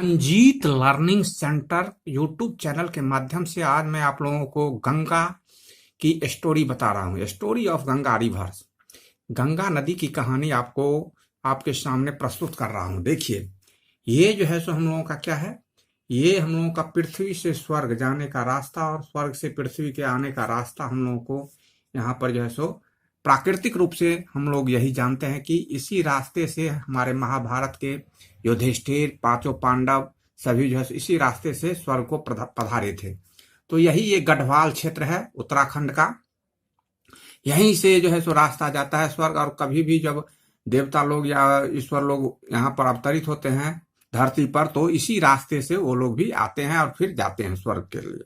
Ranjit learning centre YouTube channel के माध्यम से आज मैं आप लोगों को गंगा की स्टोरी बता रहा हूँ। Story of Ganga reverse, Ganga नदी की कहानी आपको आपके सामने प्रस्तुत कर रहा हूँ। देखिए, ये जो है सो हम लोगों का क्या है, ये हम लोगों का पृथ्वी से स्वर्ग जाने का रास्ता और स्वर्ग से पृथ्वी के आने का रास्ता हम लोगों को यहाँ पर जो है सो प्राकृतिक रूप से हम लोग यही जानते हैं कि इसी रास्ते से हमारे महाभारत के युधिष्ठिर, पांचों पांडव सभी जो है इसी रास्ते से स्वर्ग को पधारे थे। तो यही ये गढ़वाल क्षेत्र है उत्तराखंड का, यहीं से जो है सो रास्ता जाता है स्वर्ग। और कभी भी जब देवता लोग या ईश्वर लोग यहाँ पर अवतरित होते हैं धरती पर, तो इसी रास्ते से वो लोग भी आते हैं और फिर जाते हैं स्वर्ग के लिए।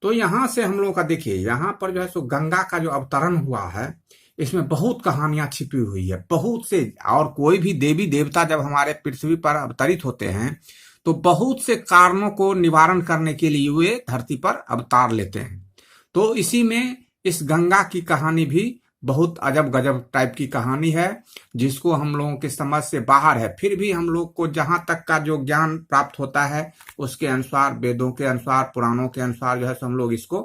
तो यहाँ से हम लोगों का देखिए, यहाँ पर जो है सो गंगा का जो अवतरण हुआ है, इसमें बहुत कहानियां छिपी हुई है, बहुत से। और कोई भी देवी देवता जब हमारे पृथ्वी पर अवतरित होते हैं तो बहुत से कारणों को निवारण करने के लिए वे धरती पर अवतार लेते हैं। तो इसी में इस गंगा की कहानी भी बहुत अजब गजब टाइप की कहानी है, जिसको हम लोगों के समझ से बाहर है। फिर भी हम लोग को जहां तक का जो ज्ञान प्राप्त होता है उसके अनुसार, वेदों के अनुसार, पुराणों के अनुसार जो है हम लोग इसको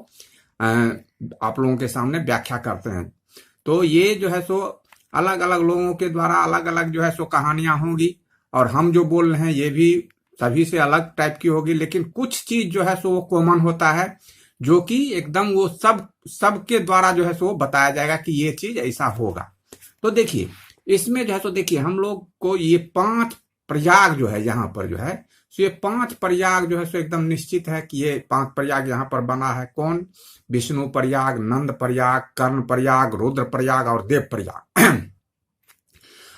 आप लोगों के सामने व्याख्या करते हैं। तो ये जो है सो अलग अलग लोगों के द्वारा अलग अलग जो है सो कहानियां होंगी, और हम जो बोल रहे हैं ये भी सभी से अलग टाइप की होगी। लेकिन कुछ चीज जो है सो वो कॉमन होता है, जो कि एकदम वो सबके द्वारा जो है सो बताया जाएगा कि ये चीज ऐसा होगा। तो देखिए, इसमें जो है सो देखिए, हम लोग को ये 5 प्रयाग जो है यहाँ पर जो है सो ये 5 प्रयाग जो है सो एकदम निश्चित है कि ये 5 प्रयाग यहाँ पर बना है। कौन? विष्णु प्रयाग, नंद प्रयाग, कर्ण प्रयाग, रुद्र प्रयाग और देव प्रयाग।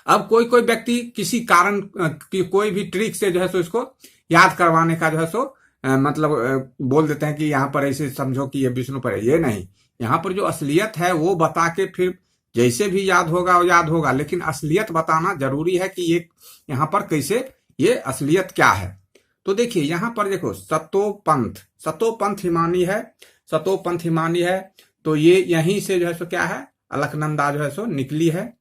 अब कोई कोई व्यक्ति किसी कारण की कोई भी ट्रिक से जो है सो इसको याद करवाने का जो है सो मतलब बोल देते हैं कि यहाँ पर ऐसे समझो कि ये विष्णु प्रयाग। ये नहीं, यहाँ पर जो असलियत है वो बता के फिर जैसे भी याद होगा वो याद होगा, लेकिन असलियत बताना जरूरी है कि ये यहाँ पर कैसे, ये असलियत क्या है। तो देखिए, यहाँ पर देखो, सतोपंथ हिमानी है, सतोपंथ हिमानी है। तो ये यहीं से जो है सो क्या है, अलकनंदा जो है सो निकली है।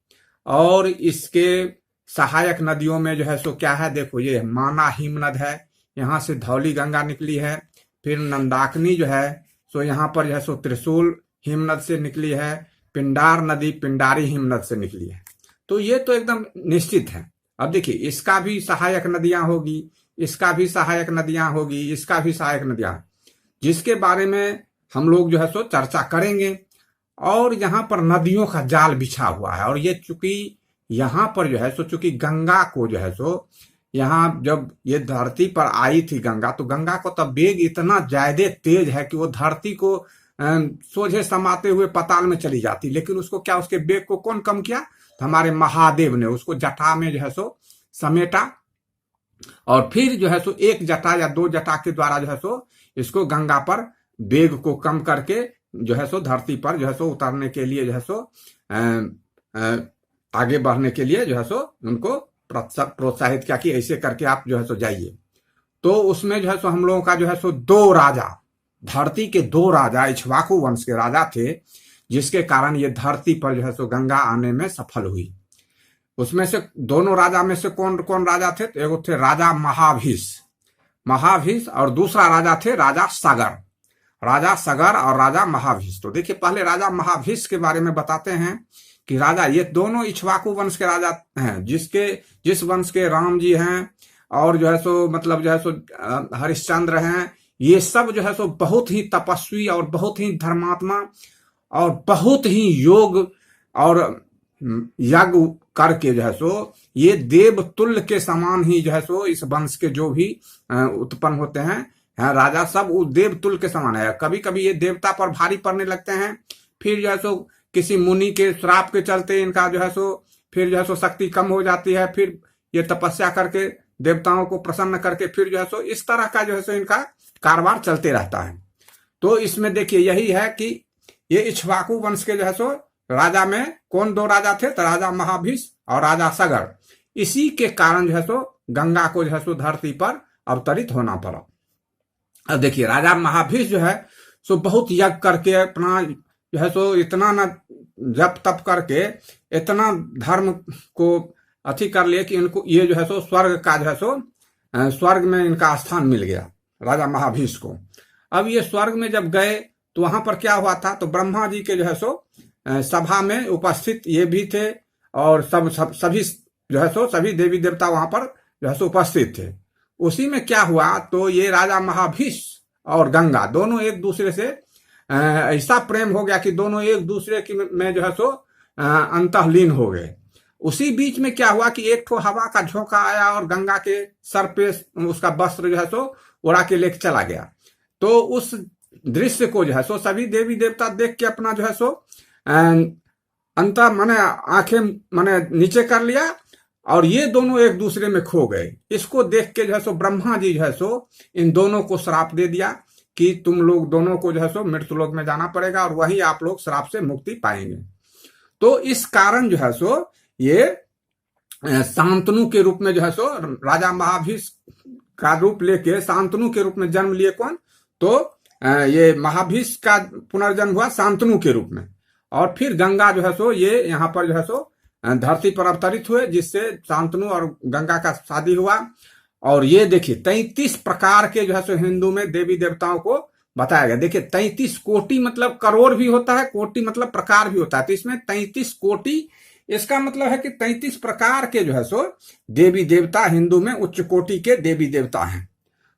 और इसके सहायक नदियों में जो है सो क्या है, देखो ये माना हिमनद है, यहाँ से धौली गंगा निकली है। फिर नंदाकिनी जो है सो यहाँ पर जो है सो त्रिशूल हिमनद से निकली है। पिंडार नदी पिंडारी हिमनद से निकली है। तो ये तो एकदम निश्चित है। अब देखिए, इसका भी सहायक नदियां होगी, इसका भी सहायक नदियां होगी, इसका भी सहायक नदियां, जिसके बारे में हम लोग जो है सो चर्चा करेंगे। और यहाँ पर नदियों का जाल बिछा हुआ है। और ये चूंकि यहाँ पर जो है सो, चूंकि गंगा को जो है सो यहाँ जब ये धरती पर आई थी गंगा, तो गंगा को तब वेग इतना ज्यादा तेज है कि वो धरती को सोझे समाते हुए पाताल में चली जाती। लेकिन उसको क्या, उसके वेग को कौन कम किया? तो हमारे महादेव ने उसको जटा में जो है सो समेटा, और फिर जो है सो एक जटा या 2 जटा के द्वारा जो है सो इसको गंगा पर वेग को कम करके जो है सो धरती पर जो है सो उतरने के लिए जो है सो आगे बढ़ने के लिए जो है सो उनको प्रोत्साहित किया कि ऐसे करके आप जो है सो जाइए। तो उसमें जो है सो हम लोगों का जो है सो 2 राजा, धरती के 2 राजा इक्ष्वाकु वंश के राजा थे, जिसके कारण ये धरती पर जो है सो गंगा आने में सफल हुई। उसमें से दोनों राजा में से कौन कौन राजा थे? तो एक थे राजा महाभीष और दूसरा राजा थे राजा सगर और राजा महाभीष। तो देखिए, पहले राजा महाभीष के बारे में बताते हैं कि राजा, ये दोनों इक्ष्वाकु वंश के राजा हैं, जिस वंश के राम जी हैं और जो है सो मतलब जो है सो हरिश्चंद्र हैं। ये सब जो है सो बहुत ही तपस्वी और बहुत ही धर्मात्मा और बहुत ही योग और यज्ञ करके जो है सो ये देव तुल्य के समान ही जो है सो इस वंश के जो भी उत्पन्न होते हैं राजा, सब वो देव तुल्य के समान है। कभी कभी ये देवता पर भारी पड़ने लगते हैं, फिर जो है सो किसी मुनि के श्राप के चलते इनका जो है सो फिर जो है सो शक्ति कम हो जाती है। फिर ये तपस्या करके देवताओं को प्रसन्न करके फिर जो है सो इस तरह का जो है सो इनका कारोबार चलते रहता है। तो इसमें देखिए, यही है कि ये इक्ष्वाकु वंश के जो है सो राजा में कौन 2 राजा थे? तो राजा महाभीष और राजा सगर। इसी के कारण जो है सो गंगा को जो है सो धरती पर अवतरित होना पड़ा। अब देखिए, राजा महाभीष जो है सो बहुत यज्ञ करके अपना जो है सो इतना न जप तप करके इतना धर्म को अथी कर लिए कि इनको ये जो है सो स्वर्ग का जो है सो स्वर्ग में इनका स्थान मिल गया राजा महाभीष को। अब ये स्वर्ग में जब गए तो वहां पर क्या हुआ था, तो ब्रह्मा जी के जो है सो सभा में उपस्थित ये भी थे और सभी जो है सो सभी देवी देवता वहां पर जो है सो उपस्थित थे। उसी में क्या हुआ, तो ये राजा महाभीष और गंगा दोनों एक दूसरे से ऐसा प्रेम हो गया कि दोनों एक दूसरे की में जो है सो अंतःलीन हो गए। उसी बीच में क्या हुआ कि एक ठो हवा का झोंका आया और गंगा के सर पे उसका वस्त्र जो है सो उड़ा के लेके चला गया। तो उस दृश्य को जो है सो सभी देवी देवता देख के अपना जो है सो अंत माने आंखें माने नीचे कर लिया और ये दोनों एक दूसरे में खो गए। इसको देख के जो है सो ब्रह्मा जी जो है सो इन दोनों को श्राप दे दिया कि तुम लोग दोनों को जो है सो मृत्युलोक में जाना पड़ेगा और वहीं आप लोग श्राप से मुक्ति पाएंगे। तो इस कारण जो है सो ये शांतनु के रूप में जो है सो राजा महाभीष का रूप लेके शांतनु के रूप में जन्म लिए। कौन, तो ये महाभीष का पुनर्जन्म हुआ शांतनु के रूप में। और फिर गंगा जो है सो ये यहाँ पर जो है सो धरती पर अवतरित हुए, जिससे शांतनु और गंगा का शादी हुआ। और ये देखिए 33 प्रकार के जो है सो हिंदू में देवी देवताओं को बताया गया। देखिए 33 कोटि मतलब करोड़ भी होता है, कोटि मतलब प्रकार भी होता है। तो इसमें 33 कोटि, इसका मतलब है कि 33 प्रकार के जो है सो देवी देवता हिंदू में उच्च कोटि के देवी देवता हैं।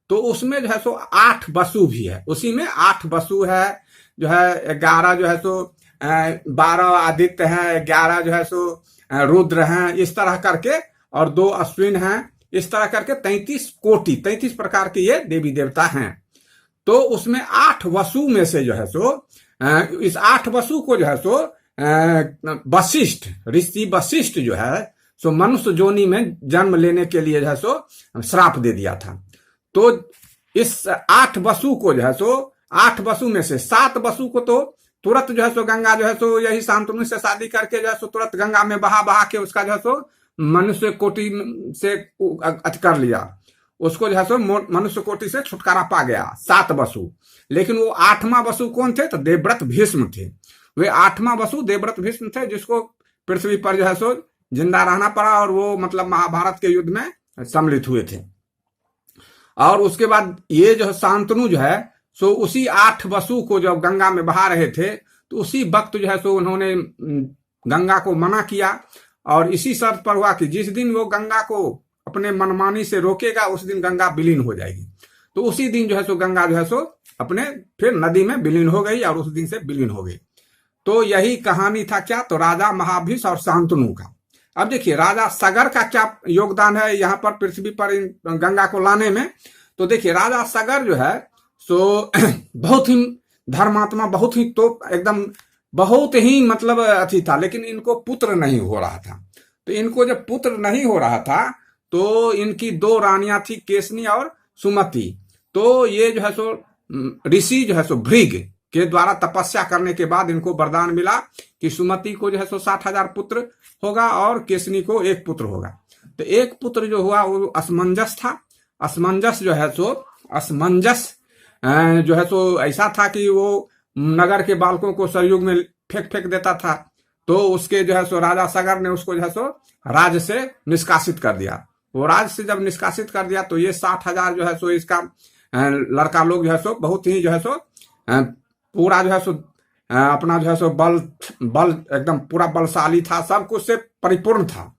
तो उसमें जो है सो 8 वसु भी है, उसी में 8 वसु है, जो है 11 जो है सो 12 आदित्य हैं, 11 जो है सो रुद्र हैं, इस तरह करके, और 2 अश्विन हैं, इस तरह करके 33 कोटि 33 प्रकार के ये देवी देवता हैं। तो उसमें 8 वसु में से जो है सो इस 8 वसु को जो है सो वशिष्ठ ऋषि वशिष्ठ जो है सो मनुष्य जोनि में जन्म लेने के लिए जो है सो श्राप दे दिया था। तो इस 8 वसु को जो है सो 8 वसु में से 7 वसु को तो तुरंत जो है सो गंगा जो है सो यही शांतनु से शादी करके जो है सो तुरंत गंगा में बहा के उसका जो है सो मनुष्य कोटि से अति कर लिया, उसको जो है सो मनुष्य कोटि से छुटकारा पा गया 7 वसु। लेकिन वो 8वां वसु कौन थे, तो देवव्रत भीष्म थे। वे 8वां वसु देवव्रत भीष्म थे, जिसको पृथ्वी पर जो है सो जिंदा रहना पड़ा और वो मतलब महाभारत के युद्ध में सम्मिलित हुए थे। और उसके बाद ये जो शांतनु जो है सो उसी 8 वसु को जब गंगा में बहा रहे थे तो उसी वक्त जो है सो उन्होंने गंगा को मना किया और इसी शर्त पर हुआ कि जिस दिन वो गंगा को अपने मनमानी से रोकेगा उस दिन गंगा विलीन हो जाएगी। तो उसी दिन जो है सो गंगा जो है सो अपने फिर नदी में विलीन हो गई और उस दिन से विलीन हो गई। तो यही कहानी था क्या, तो राजा महाभीष और शांतनु का। अब देखिए राजा सगर का क्या योगदान है यहाँ पर पृथ्वी पर गंगा को लाने में। तो देखिए राजा सगर जो है सो बहुत ही धर्मात्मा, बहुत ही तो एकदम बहुत ही मतलब अथी था, लेकिन इनको पुत्र नहीं हो रहा था। तो इनको जब पुत्र नहीं हो रहा था तो इनकी 2 रानियां थी, केसनी और सुमति। तो ये जो है सो ऋषि जो है सो भृग के द्वारा तपस्या करने के बाद इनको वरदान मिला कि सुमति को जो है सो 60,000 पुत्र होगा और केसनी को 1 पुत्र होगा। तो 1 पुत्र जो हुआ वो असमंजस था। असमंजस जो है सो असमंजस जो है सो ऐसा था कि वो नगर के बालकों को सरयुग में फेंक देता था। तो उसके जो है सो राजा सगर ने उसको जो है सो राज्य से निष्कासित कर दिया। वो राज्य से जब निष्कासित कर दिया तो ये 60,000 जो है सो इसका लड़का लोग जो है सो बहुत ही जो है सो पूरा जो है सो अपना जो है सो बल एकदम पूरा बलशाली था, सब कुछ से परिपूर्ण था।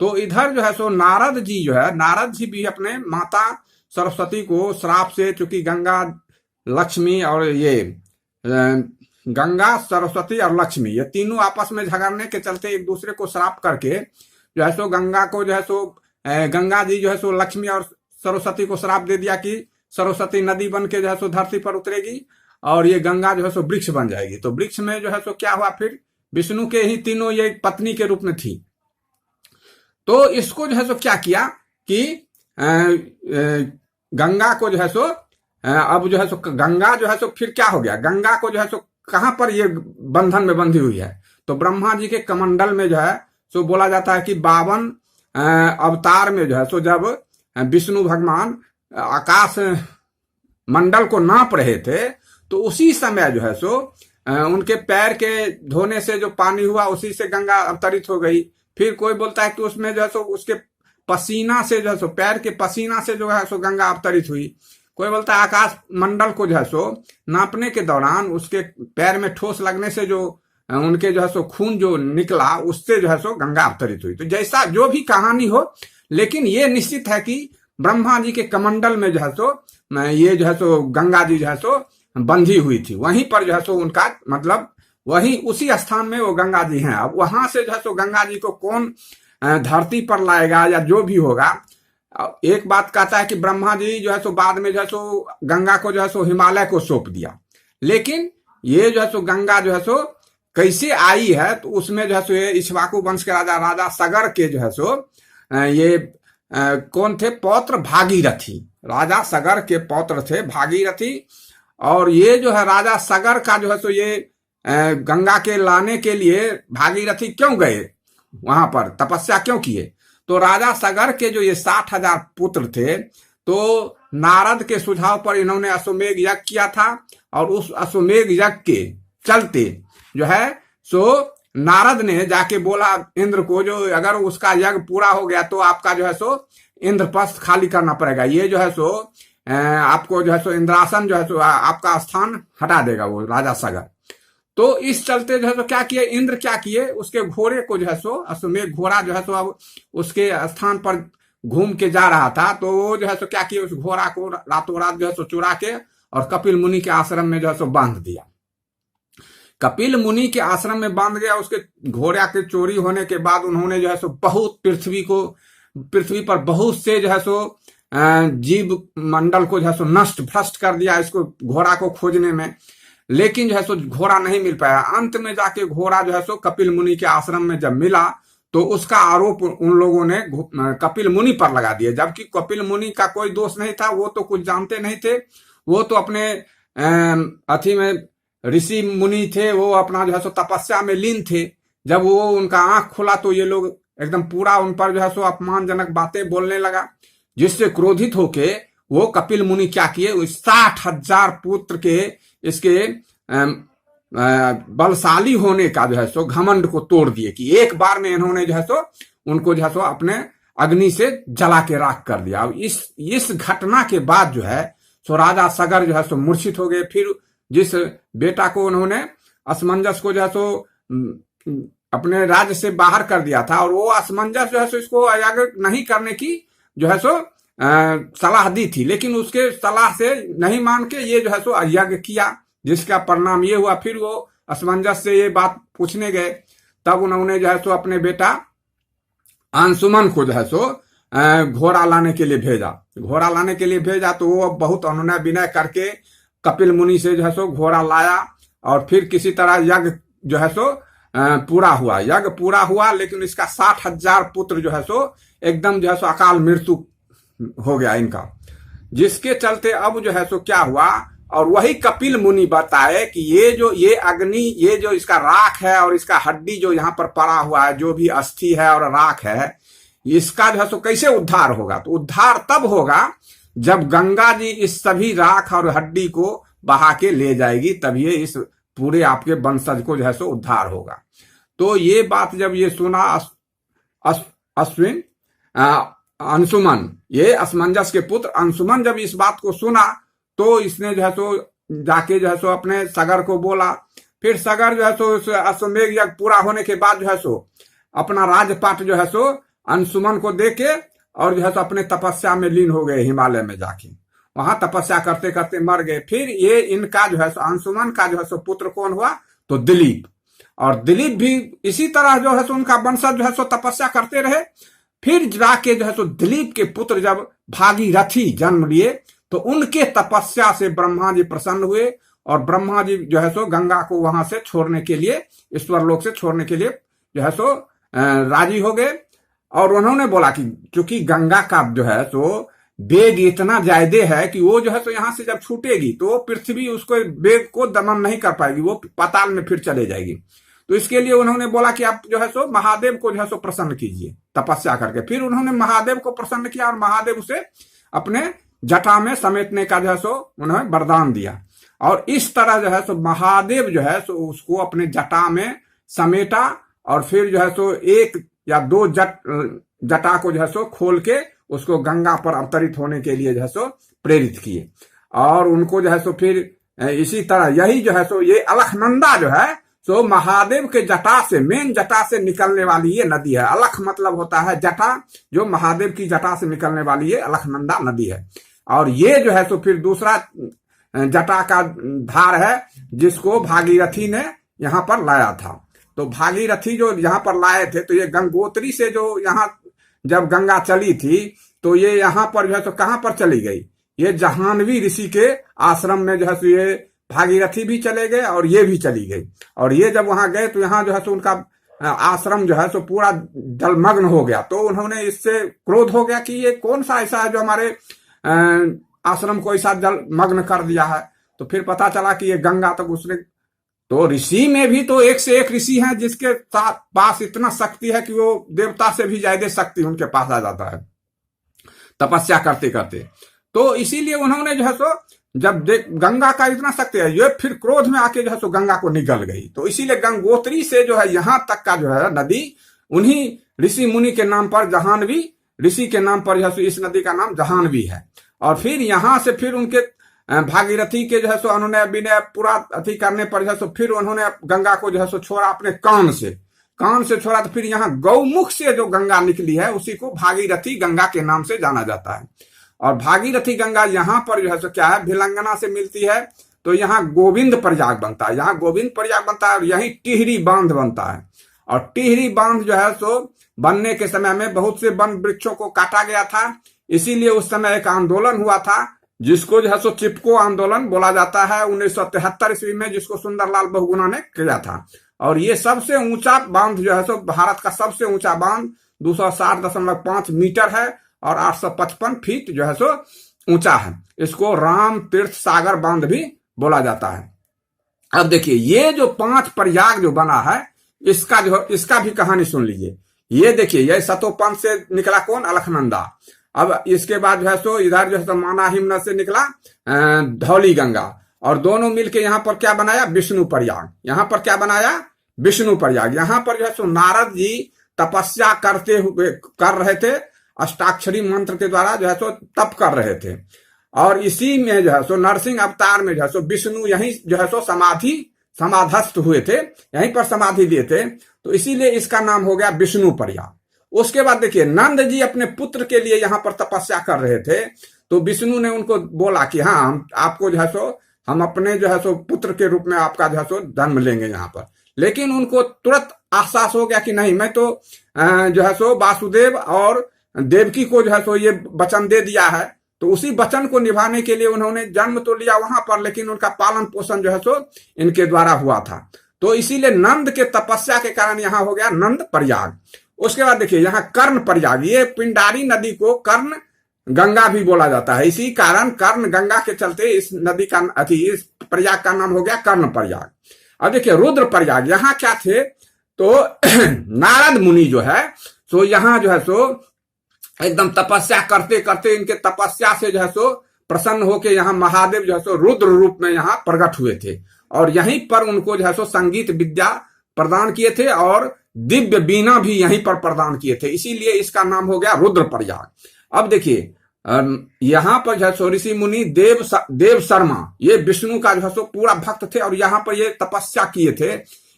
तो इधर जो है सो नारद जी जो है, नारद जी भी अपने माता सरस्वती को श्राप से, चूंकि गंगा लक्ष्मी और ये गंगा सरस्वती और लक्ष्मी ये तीनों आपस में झगड़ने के चलते एक दूसरे को श्राप करके जो है सो गंगा को जो है सो गंगा जी जो है सो लक्ष्मी और सरस्वती को श्राप दे दिया कि सरस्वती नदी बन के जो है सो धरती पर उतरेगी और ये गंगा जो है सो वृक्ष बन जाएगी। तो वृक्ष में जो है सो क्या हुआ, फिर विष्णु के ही तीनों ये पत्नी के रूप में थी। तो इसको जो है सो क्या किया कि गंगा को जो है सो अब जो है सो गंगा जो है सो फिर क्या हो गया, गंगा को जो है सो कहां पर ये बंधन में बंधी हुई है, तो ब्रह्मा जी के कमंडल में जो है सो बोला जाता है कि 52 अवतार में जो है सो जब विष्णु भगवान आकाश मंडल को नाप रहे थे तो उसी समय जो है सो उनके पैर के धोने से जो पानी हुआ उसी से गंगा अवतरित हो गई। फिर कोई बोलता है कि उसमें जो है सो उसके पसीना से जो है सो, पैर के पसीना से जो है सो गंगा अवतरित हुई। कोई बोलता है आकाश मंडल को जो है सो नापने के दौरान उसके पैर में ठोस लगने से जो उनके जो है सो खून जो निकला, उससे जो है सो गंगा अवतरित हुई। तो जैसा जो भी कहानी हो, लेकिन ये निश्चित है कि ब्रह्मा जी के कमंडल में जो है सो ये जो है सो गंगा जी जो है सो बंधी हुई थी। वहीं पर जो है सो उनका मतलब वहीं उसी स्थान में वो गंगा जी हैं। अब वहां से जो है सो गंगा जी को कौन धरती पर लाएगा या जो भी होगा। एक बात कहता है कि ब्रह्मा जी जो है सो बाद में जो है सो गंगा को जो है सो हिमालय को सौंप दिया, लेकिन ये जो है सो गंगा जो है सो कैसे आई है, तो उसमें जो है सो ये इक्ष्वाकु वंश के राजा सगर के जो है सो ये कौन थे, पौत्र भागीरथी। राजा सगर के पौत्र थे भागीरथी। और ये जो है राजा सगर का जो है सो ये गंगा के लाने के लिए भागीरथी क्यों गए, वहां पर तपस्या क्यों किए। तो राजा सगर के जो ये 60,000 पुत्र थे, तो नारद के सुझाव पर इन्होंने अश्वमेघ यज्ञ किया था। और उस अश्वमेघ यज्ञ के चलते जो है सो नारद ने जाके बोला इंद्र को, जो अगर उसका यज्ञ पूरा हो गया तो आपका जो है सो इंद्रप्रस्थ खाली करना पड़ेगा। ये जो है सो आपको जो है सो इंद्रासन जो है सो आपका स्थान हटा देगा वो राजा सगर। तो इस चलते जो है सो क्या किए इंद्र, क्या किए, उसके घोड़े को जो है सो अश्वमेघ घोड़ा जो है सो अब उसके स्थान पर घूम के जा रहा था। तो वो जो है सो क्या किए, उस घोड़ा को रातों रात जो है सो चुरा के और कपिल मुनि के आश्रम में जो है सो बांध दिया। कपिल मुनि के आश्रम में बांध गया। उसके घोड़ा के चोरी होने के बाद उन्होंने जो है सो बहुत पृथ्वी पर बहुत से जो है सो जीव मंडल को जो है सो नष्ट भ्रष्ट कर दिया इसको घोड़ा को खोजने में, लेकिन जो है सो घोड़ा नहीं मिल पाया। अंत में जाके घोड़ा जो है सो कपिल मुनि के आश्रम में जब मिला, तो उसका आरोप उन लोगों ने कपिल मुनि पर लगा दिया, जबकि कपिल मुनि का कोई दोष नहीं था। वो तो कुछ जानते नहीं थे, वो तो अपने अथी में ऋषि मुनि थे, वो अपना जो है सो तपस्या में लीन थे। जब वो उनका आंख खुला तो ये लोग एकदम पूरा उन पर जो है सो अपमानजनक बातें बोलने लगा, जिससे क्रोधित होके वो कपिल मुनि क्या किए, 60,000 पुत्र के इसके बलशाली होने का जो है सो घमंड को तोड़ दिए कि एक बार में इन्होंने जो है सो उनको जो है सो अपने अग्नि से जला के राख कर दिया। अब इस घटना के बाद जो है सो राजा सगर जो है सो मूर्छित हो गए। फिर जिस बेटा को उन्होंने असमंजस को जो है सो अपने राज्य से बाहर कर दिया था, और वो असमंजस जो है सो इसको यज्ञ नहीं करने की जो है सो सलाह दी थी, लेकिन उसके सलाह से नहीं मान के ये जो है सो यज्ञ किया, जिसका परिणाम ये हुआ। फिर वो असमंजस से ये बात पूछने गए, तब उन्होंने जो है सो अपने बेटा अंशुमन को जो है सो घोड़ा लाने के लिए भेजा। घोड़ा लाने के लिए भेजा तो वो बहुत अनुनय विनय करके कपिल मुनि से जो है सो घोड़ा लाया, और फिर किसी तरह यज्ञ जो है सो पूरा हुआ। यज्ञ पूरा हुआ, लेकिन इसका 60,000 पुत्र जो है सो एकदम जो है सो अकाल मृत्यु हो गया इनका, जिसके चलते अब जो है सो क्या हुआ, और वही कपिल मुनि बताए कि ये अग्नि, ये जो इसका राख है और इसका हड्डी जो यहाँ पर पड़ा हुआ है, जो भी अस्थि है और राख है, इसका जो है सो कैसे उद्धार होगा। तो उद्धार तब होगा जब गंगा जी इस सभी राख और हड्डी को बहा के ले जाएगी, तब ये इस पूरे आपके वंशज को जो है सो उद्धार होगा। तो ये बात जब ये सुना अश्विन अंशुमन, ये असमंजस के पुत्र अंशुमन जब इस बात को सुना, तो इसने जो है सो जाके जो है सो अपने सगर को बोला। फिर सगर जो है सो अश्वमेघ यज्ञ पूरा होने के बाद जो है सो अपना राजपाट जो है सो अंशुमन को देके और जो है सो अपने तपस्या में लीन हो गए। हिमालय में जाके वहां तपस्या करते करते मर गए। फिर ये इनका जो है सो अंशुमन का जो है सो पुत्र कौन हुआ, तो दिलीप। और दिलीप भी इसी तरह जो है सो उनका वंशज जो है सो तपस्या करते रहे। फिर जाके जो है सो दिलीप के पुत्र जब भागीरथी जन्म लिए, तो उनके तपस्या से ब्रह्मा जी प्रसन्न हुए, और ब्रह्मा जी जो है सो गंगा को वहां से छोड़ने के लिए, ईश्वर लोक से छोड़ने के लिए जो है सो राजी हो गए। और उन्होंने बोला कि क्योंकि गंगा का जो है सो वेग इतना ज्यादा है कि वो जो है सो यहाँ से जब छूटेगी तो पृथ्वी उसको वेग को दमन नहीं कर पाएगी, वो पाताल में फिर चले जाएगी। तो इसके लिए उन्होंने बोला कि आप जो है सो महादेव को जो है सो प्रसन्न कीजिए तपस्या करके। फिर उन्होंने महादेव को प्रसन्न किया, और महादेव उसे अपने जटा में समेटने का जो है सो उन्हें वरदान दिया। और इस तरह जो है सो महादेव जो है सो उसको अपने जटा में समेटा, और फिर जो है सो 1 या 2 जट जटा को जो है सो खोल के उसको गंगा पर अवतरित होने के लिए जो है सो प्रेरित किए। और उनको जो है सो फिर इसी तरह यही जो है सो ये अलखनंदा जो है सो महादेव के जटा से, मेन जटा से निकलने वाली ये नदी है। अलख मतलब होता है जटा, जो महादेव की जटा से निकलने वाली ये अलखनंदा नदी है। और ये जो है सो फिर दूसरा जटा का धार है जिसको भागीरथी ने यहाँ पर लाया था। तो भागीरथी जो यहाँ पर लाए थे, तो ये गंगोत्री से जो यहाँ जब गंगा चली थी तो ये यहाँ पर जो है तो कहाँ पर चली गई, ये जाह्नवी ऋषि के आश्रम में जो है सो ये भागीरथी भी चले गए और ये भी चली गई। और ये जब वहां गए तो यहाँ जो है सो उनका आश्रम जो है सो पूरा जलमग्न हो गया। तो उन्होंने इससे क्रोध हो गया कि ये कौन सा ऐसा है जो हमारे आश्रम को ऐसा जलमग्न कर दिया है। तो फिर पता चला कि ये गंगा तक उसने, तो ऋषि में भी तो एक से एक ऋषि हैं जिसके पास इतना शक्ति है कि वो देवता से भी ज्यादा शक्ति उनके पास आ जाता है तपस्या करते करते। तो इसीलिए उन्होंने जो है सो जब गंगा का इतना शक्ति है, ये फिर क्रोध में आके जो है सो गंगा को निगल गई। तो इसीलिए गंगोत्री से जो है यहाँ तक का जो है नदी उन्हीं ऋषि मुनि के नाम पर, जाह्नवी ऋषि के नाम पर जो है सो इस नदी का नाम जाह्नवी है। और फिर यहाँ से फिर उनके भागीरथी के जो है सो उन्होंने विनय पूरा अति करने पर जो है सो फिर उन्होंने गंगा को जो है सो छोड़ा अपने कान से छोड़ा। तो फिर यहाँ गौमुख से जो गंगा निकली है उसी को भागीरथी गंगा के नाम से जाना जाता है। और भागीरथी गंगा यहाँ पर जो है सो क्या है, भिलंगना से मिलती है। तो यहाँ गोविंद प्रयाग बनता है, यहाँ गोविंद प्रयाग बनता है और यही टिहरी बांध बनता है। और टिहरी बांध जो है सो बनने के समय में बहुत से वन वृक्षों को काटा गया था। इसीलिए उस समय एक आंदोलन हुआ था जिसको जो है सो चिपको आंदोलन बोला जाता है 1973 ईस्वी में, जिसको सुंदरलाल बहुगुणा ने किया था। और ये सबसे ऊंचा बांध जो है सो भारत का सबसे ऊंचा बांध 260.5 मीटर है और 855 फीट जो है सो ऊंचा है। इसको राम तीर्थ सागर बांध भी बोला जाता है। अब देखिए ये जो 5 प्रयाग जो बना है इसका भी कहानी सुन लीजिए। ये देखिए ये सतोपंथ से निकला कौन, अलखनंदा। अब इसके बाद जो है सो इधर जो है सो माना हिमनद से निकला धौली गंगा, और दोनों मिलके यहाँ पर क्या बनाया, विष्णु प्रयाग। यहाँ पर क्या बनाया, विष्णु प्रयाग। यहाँ पर जो है सो नारद जी तपस्या कर रहे थे, अष्टाक्षरी मंत्र के द्वारा जो है सो तप कर रहे थे। और इसी में जो है सो नरसिंह अवतार में जो है सो विष्णु यही जो है सो समाधस्थ हुए थे, यहीं पर समाधि दिए थे। तो इसीलिए इसका नाम हो गया विष्णु प्रयाग। उसके बाद देखिए नंद जी अपने पुत्र के लिए यहाँ पर तपस्या कर रहे थे। तो विष्णु ने उनको बोला कि हाँ हम आपको जो है सो हम अपने जो है सो पुत्र के रूप में आपका जो है सो जन्म लेंगे यहाँ पर। लेकिन उनको तुरंत आश्वास हो गया कि नहीं, मैं तो जो है सो वासुदेव और देवकी को जो है सो ये वचन दे दिया है। तो उसी वचन को निभाने के लिए उन्होंने जन्म तो लिया वहां पर, लेकिन उनका पालन पोषण जो है सो इनके द्वारा हुआ था। तो इसीलिए नंद के तपस्या के कारण यहाँ हो गया नंद प्रयाग। उसके बाद देखिए यहाँ कर्ण प्रयाग, ये पिंडारी नदी को कर्ण गंगा भी बोला जाता है। इसी कारण कर्ण गंगा के चलते इस नदी का इस प्रयाग का नाम हो गया कर्ण प्रयाग। अब देखिए रुद्र प्रयाग, यहाँ क्या थे, तो नारद मुनि जो है सो यहाँ जो है सो एकदम तपस्या करते करते इनके तपस्या से जो है सो प्रसन्न होके यहाँ महादेव जो है सो रुद्र रूप में यहाँ प्रकट हुए थे। और यहीं पर उनको जो है सो संगीत विद्या प्रदान किए थे और दिव्य बीना भी यहीं पर प्रदान किए थे। इसीलिए इसका नाम हो गया रुद्र प्रयाग। अब देखिए यहाँ पर जो है सो ऋषि मुनि देव शर्मा ये विष्णु का जो है सो पूरा भक्त थे और यहाँ पर ये तपस्या किए थे।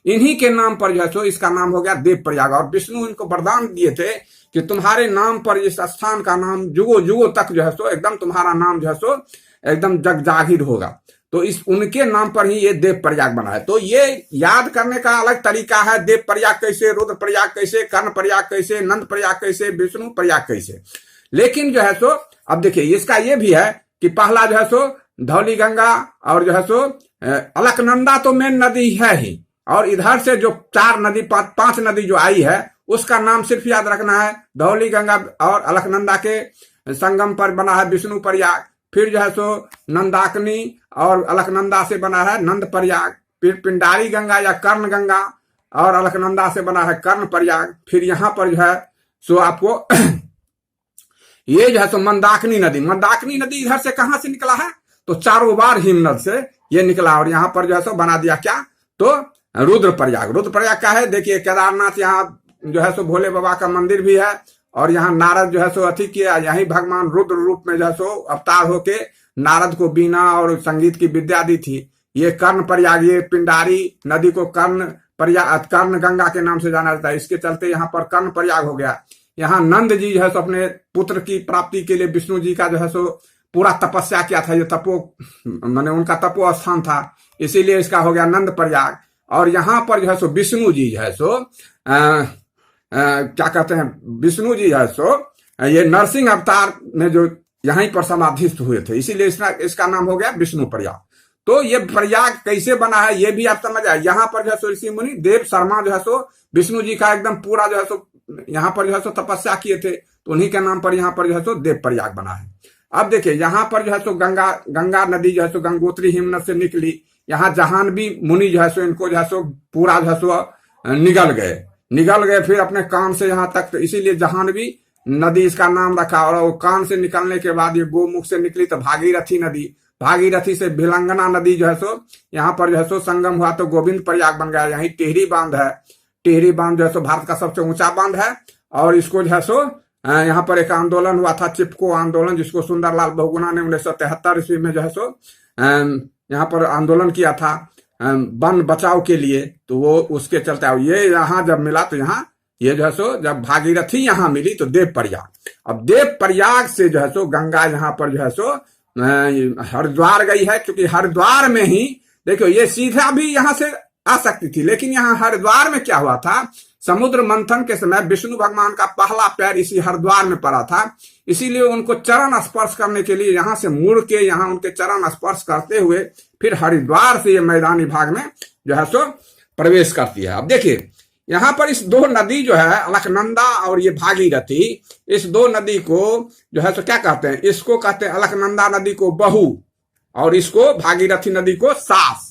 इन्हीं के नाम पर जो है सो इसका नाम हो गया देव प्रयाग। और विष्णु इनको वरदान दिए थे कि तुम्हारे नाम पर इस स्थान का नाम जुगो जुगो तक जो है सो एकदम तुम्हारा नाम जो है सो एकदम जग जाहिर होगा। तो इस उनके नाम पर ही ये देव प्रयाग बना है। तो ये याद करने का अलग तरीका है, देव प्रयाग कैसे, रुद्र प्रयाग कैसे, कर्ण प्रयाग कैसे, नंद प्रयाग कैसे, विष्णु प्रयाग कैसे। लेकिन जो है सो अब देखिए इसका ये भी है कि पहला जो है सो धौली गंगा और जो है सो अलकनंदा तो मेन नदी है ही, और इधर से जो 4 नदी 5 नदी जो आई है उसका नाम सिर्फ याद रखना है। धौली गंगा और अलकनंदा के संगम पर बना है विष्णु प्रयाग। फिर जो है सो नंदाकिनी और अलकनंदा से बना है नंद प्रयाग। फिर पिंडारी गंगा या कर्ण गंगा और अलकनंदा से बना है कर्ण प्रयाग। फिर यहाँ पर जो है सो आपको ये जो है सो मंदाकिनी नदी इधर से कहां से निकला है, तो चारों बार हिमनद से ये निकला और यहाँ पर जो है सो बना दिया क्या, तो रुद्र प्रयाग। रुद्र प्रयाग का है देखिए केदारनाथ यहाँ जो है सो भोले बाबा का मंदिर भी है और यहाँ नारद जो है सो अति किया, यही भगवान रुद्र रूप में जो है सो अवतार होके नारद को बीना और संगीत की विद्या दी थी। ये कर्ण प्रयाग, ये पिंडारी नदी को कर्ण प्रयाग, कर्ण गंगा के नाम से जाना जाता है। इसके चलते यहाँ पर कर्ण प्रयाग हो गया। यहाँ नंद जी जो है सो अपने पुत्र की प्राप्ति के लिए विष्णु जी का जो है सो पूरा तपस्या किया था। ये माने उनका तपो स्थान था, इसीलिए इसका हो गया नंद प्रयाग। और यहाँ पर जो है सो विष्णु जी जो है सो क्या कहते हैं, विष्णु जी है सो ये नरसिंह अवतार में जो यहीं पर समाधिस्थ हुए थे, इसीलिए इसका नाम हो गया विष्णु प्रयाग। तो ये प्रयाग कैसे बना है ये भी आप समझ आए। यहाँ पर जो है सो ऋषि मुनि देव शर्मा जो है सो विष्णु जी का एकदम पूरा जो है सो यहाँ पर जो है सो तपस्या किए थे, तो उन्हीं के नाम पर यहाँ पर जो है सो देव प्रयाग बना है। अब देखिए यहाँ पर जो है सो गंगा नदी जो है सो गंगोत्री हिमनद से निकली। यहाँ जहानवी मुनि जो है सो इनको जो है सो पूरा जो है सो निगल गए फिर अपने कान से यहाँ तक, तो इसीलिए जहानवी नदी इसका नाम रखा। और वो कान से निकलने के बाद ये गोमुख से निकली तो भागीरथी नदी, भागीरथी से भिलंगना नदी जो है सो यहाँ पर जो है सो संगम हुआ तो गोविंद प्रयाग बन गया। यही टिहरी बांध है, टिहरी बांध जो है सो भारत का सबसे ऊंचा बांध है। और इसको जो है सो यहाँ पर एक आंदोलन हुआ था, चिपको आंदोलन, जिसको सुंदरलाल बहुगुणा ने 1973 ईस्वी में जो है सो यहाँ पर आंदोलन किया था वन बचाव के लिए। तो वो उसके चलते ये यहाँ जब मिला तो यहाँ ये जो है सो जब भागीरथी यहाँ मिली तो देव प्रयाग। अब देव प्रयाग से जो है सो गंगा यहाँ पर जो है सो हरिद्वार गई है, क्योंकि हरिद्वार में ही देखो ये सीधा भी यहाँ से आ सकती थी, लेकिन यहाँ हरिद्वार में क्या हुआ था, समुद्र मंथन के समय विष्णु भगवान का पहला पैर इसी हरिद्वार में पड़ा था। इसीलिए उनको चरण स्पर्श करने के लिए यहाँ से मुड़ के यहाँ उनके चरण स्पर्श करते हुए फिर हरिद्वार से ये मैदानी भाग में जो है सो प्रवेश करती है। अब देखिए यहाँ पर इस दो नदी जो है अलकनंदा और ये भागीरथी, इस दो नदी को जो है सो क्या कहते हैं, इसको कहते हैं अलकनंदा नदी को बहू और इसको भागीरथी नदी को सास।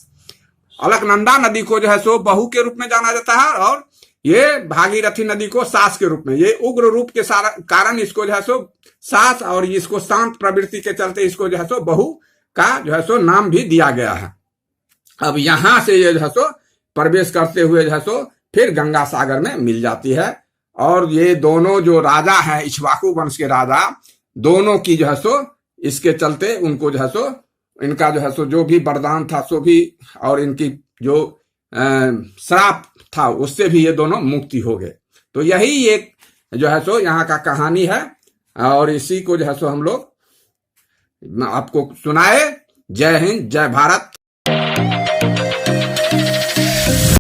अलकनंदा नदी को जो है सो बहू के रूप में जाना जाता है और ये भागीरथी नदी को सास के रूप में। ये उग्र रूप के कारण इसको जो है सो सास और इसको शांत प्रवृत्ति के चलते इसको जो है सो बहू का जो है सो नाम भी दिया गया है। अब यहां से ये जो है सो प्रवेश करते हुए जो है सो फिर गंगा सागर में मिल जाती है। और ये दोनों जो राजा हैं इक्ष्वाकु वंश के राजा, दोनों की जो है सो इसके चलते उनको जो है सो इनका जो है सो जो भी वरदान था सो भी और इनकी जो श्राप था उससे भी ये दोनों मुक्ति हो गए। तो यही एक जो है सो यहाँ का कहानी है और इसी को जो है सो हम लोग आपको सुनाए। जय हिंद, जय भारत।